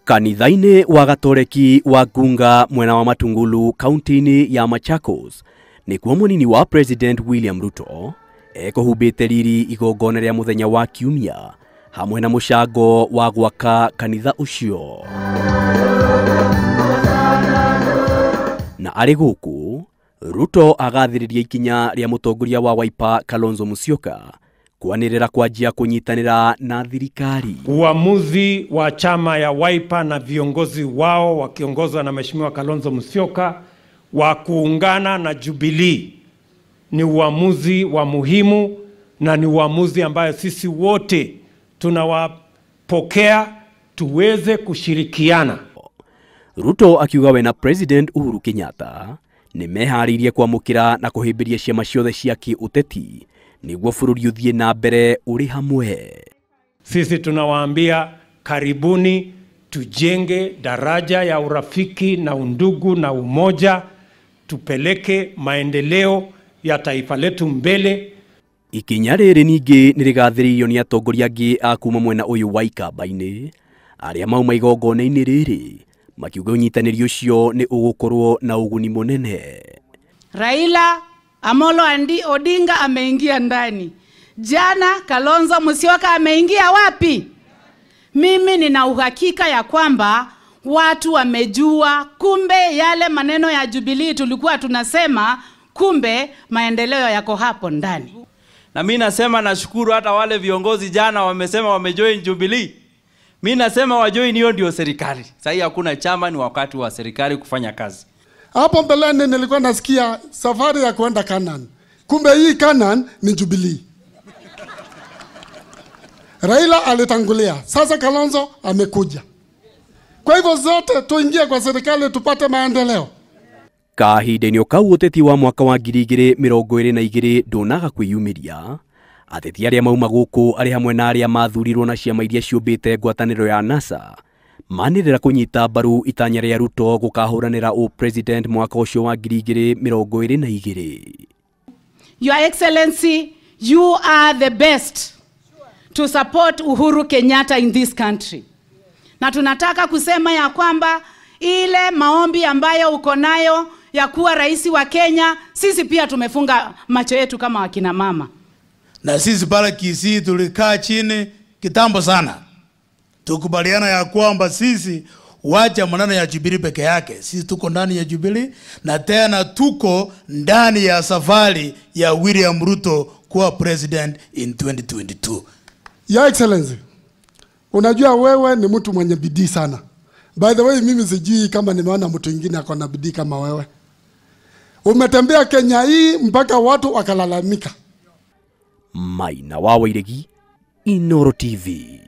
Kanitha-ini wa gatoreki wa Gunga mwena wa Matungulu kaunti-ini ya Machakos nikuo munini wa President William Ruto ekuhubite riri igongona ria muthenya wa kiumia hamwe na mushango wa gwaka kanitha ucio. Na ari guku Ruto agathiriirie ikinya ria mutongoria wa Wiper Kalonzo Musyoka kuanirira kwanjia kunyitanira na thirikari. Uamuzi wa chama ya Wiper na viongozi wao wakiongozwa na Mheshimiwa Kalonzo Musyoka wa kuungana na Jubilee ni uamuzi wa muhimu na ni uamuzi ambayo sisi wote tunawapokea tuweze kushirikiana. Ruto akiuga we na President Uhuru Kenyatta ni meharirie kwamukira na kuhimbiria ciama ciothe cia uteti niguo bururi uthie na mbere uri hamwe. Sisi tunawaambia karibuni, tujenge daraja ya urafiki na undugu na umoja, tupeleke maendeleo ya taifa letu mbele. Ikinya riri ningi nirigathiriirio ni atongoria angi a kuma mwena uyu wa ikamba-ini aria mauma igongona-ini riri makiuga unyitaniri ucio ni ugukorwo na uguni munene. Raila Amolo Odinga ameingia ndani. Jana Kalonzo Musyoka ameingia wapi? Mimi nina uhakika ya kwamba watu wamejua kumbe yale maneno ya Jubilee tulikuwa tunasema, kumbe maendeleo yako hapo ndani. Na mimi nasema nashukuru hata wale viongozi jana wamesema wamejoin Jubilee. Mimi nasema wajoin, hiyo ndio serikali. Sasa hakuna chama, ni wakati wa serikali kufanya kazi. Hapo mbeleni nilikuwa nasikia safari ya kwenda Canaan. Kumbe hii Canaan ni Jubilee. Raila alitangulia, sasa Kalonzo amekuja. Kwa hivyo zote tuingie kwa serikali tupate maendeleo. Kahinda-ini kau uteti wa mwaka wa 2022 ndunaga kwiyumiria. Ateti aria mauma guku ari hamwe na aria mathurirwo na ciama iria ciumbite ngwataniro ya NASA manirira kunyita mbaru itanya ria Ruto gukahuranira president mwaka ucio wa 2022. Your Excellency, you are the best to support Uhuru Kenyatta in this country. Na tunataka kusema ya kwamba ile maombi ambayo uko nayo ya kuwa rais wa Kenya, sisi pia tumefunga macho yetu kama wakina mama. Na sisi pala Kisii tulikaa chini kitambo sana, tukubaliana ya kwamba sisi wacha maneno ya Jubilee peke yake. Sisi tuko ndani ya Jubilee na tena tuko ndani ya safari ya William Ruto kuwa president in 2022. Your Excellency, unajua wewe ni mtu mwenye bidii sana. By the way, mimi sijui kama nimeona mtu mwingine ako na bidii kama wewe. Umetembea Kenya hii mpaka watu wakalalamika. Maina wa Wairegi, Inooro TV.